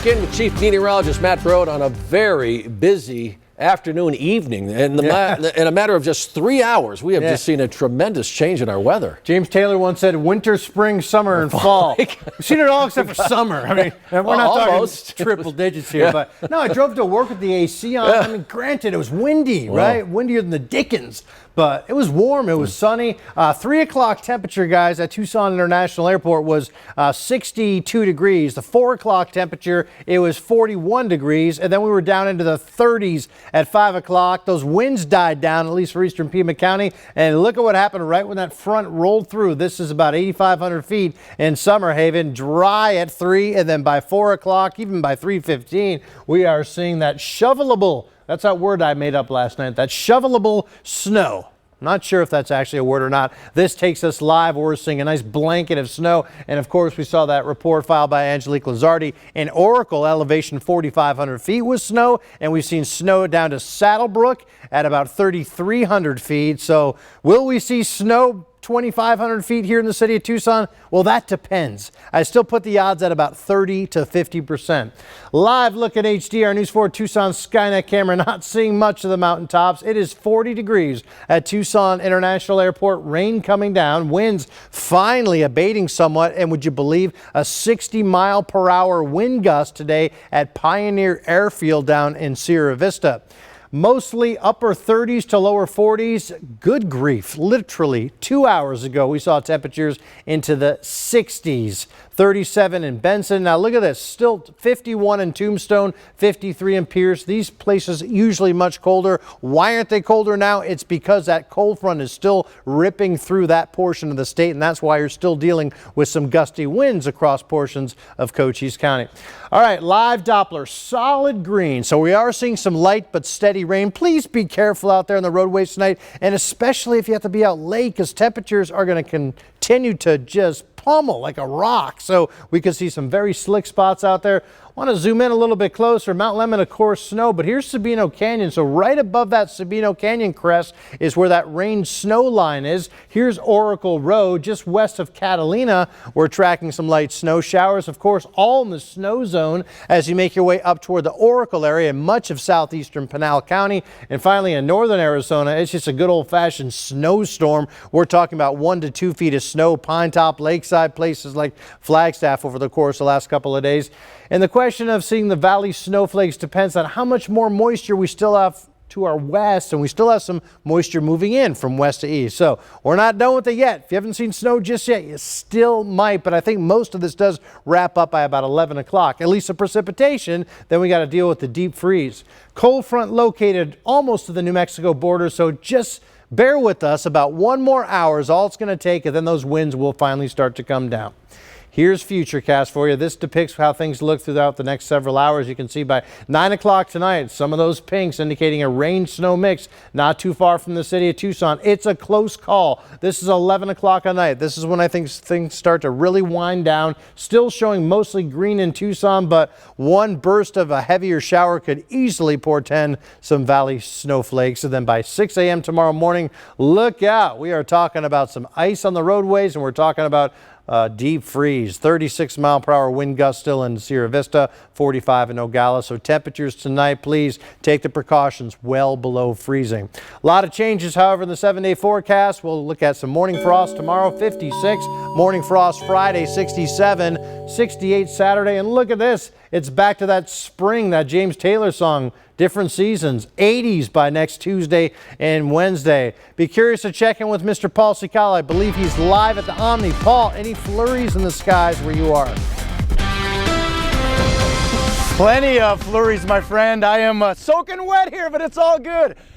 In with Chief Meteorologist Matt Broad on a very busy afternoon, evening. In a matter of just 3 hours, we have just seen a tremendous change in our weather. James Taylor once said winter, spring, summer, and fall. We've seen it all except for summer. I mean, we're not almost talking triple digits here. But no, I drove to work with the AC on. I mean, granted, it was windy, right? Windier than the Dickens. But it was warm. It was sunny. 3 o'clock temperature, guys, at Tucson International Airport was 62 degrees. The 4 o'clock temperature, it was 41 degrees. And then we were down into the 30s at 5 o'clock. Those winds died down, at least for eastern Pima County. And look at what happened right when that front rolled through. This is about 8,500 feet in Summer Haven. Dry at 3. And then by 4 o'clock, even by 3:15, we are seeing that shovelable. That's that word I made up last night. That shovelable snow. I'm not sure if that's actually a word or not. This takes us live. We're seeing a nice blanket of snow. And of course, we saw that report filed by Angelique Lazardi in Oracle, elevation 4,500 feet with snow. And we've seen snow down to Saddlebrook at about 3,300 feet. So will we see snow 2,500 feet here in the city of Tucson? Well, that depends. I still put the odds at about 30 to 50%. Live look at HD, our News 4 Tucson Skynet camera, not seeing much of the mountaintops. It is 40 degrees at Tucson International Airport. Rain coming down, winds finally abating somewhat. And would you believe a 60-mile-per-hour wind gust today at Pioneer Airfield down in Sierra Vista. Mostly upper 30s to lower 40s. Good grief. Literally 2 hours ago, we saw temperatures into the 60s. 37 in Benson. Now look at this. Still 51 in Tombstone, 53 in Pierce. These places usually much colder. Why aren't they colder now? It's because that cold front is still ripping through that portion of the state, and that's why you're still dealing with some gusty winds across portions of Cochise County. All right, live Doppler, solid green. So we are seeing some light but steady rain. Please be careful out there on the roadways tonight, and especially if you have to be out late, because temperatures are going to continue to just pummel like a rock. So we could see some very slick spots out there. Want to zoom in a little bit closer. Mount Lemmon, of course, snow, but here's Sabino Canyon. So right above that Sabino Canyon crest is where that range snow line is. Here's Oracle Road, just west of Catalina. We're tracking some light snow showers, of course, all in the snow zone as you make your way up toward the Oracle area and much of southeastern Pinal County. And finally, in northern Arizona, it's just a good old-fashioned snowstorm. We're talking about 1 to 2 feet of snow, Pine Top, Lakeside, places like Flagstaff over the course of the last couple of days. And the question of seeing the valley snowflakes depends on how much more moisture we still have to our west, and we still have some moisture moving in from west to east. So we're not done with it yet. If you haven't seen snow just yet, you still might, but I think most of this does wrap up by about 11 o'clock, at least the precipitation. Then we got to deal with the deep freeze. Cold front located almost to the New Mexico border, so just bear with us. About 1 more hour is all it's going to take, and then those winds will finally start to come down. Here's Futurecast for you. This depicts how things look throughout the next several hours. You can see by 9 o'clock tonight, some of those pinks indicating a rain-snow mix not too far from the city of Tucson. It's a close call. This is 11 o'clock at night. This is when I think things start to really wind down. Still showing mostly green in Tucson, but one burst of a heavier shower could easily portend some valley snowflakes. And then by 6 a.m. tomorrow morning, look out. We are talking about some ice on the roadways, and we're talking about deep freeze. 36-mile-per-hour wind gust still in Sierra Vista, 45 in Nogales. So temperatures tonight, please take the precautions, well below freezing. A lot of changes, however, in the 7-day forecast. We'll look at some morning frost tomorrow, 56. Morning frost Friday, 67. 68 Saturday. And look at this. It's back to that spring, that James Taylor song, Different Seasons. 80s by next Tuesday and Wednesday. Be curious to check in with Mr. Paul Cicala. I believe he's live at the Omni. Paul, any flurries in the skies where you are? Plenty of flurries, my friend. I am soaking wet here, but it's all good.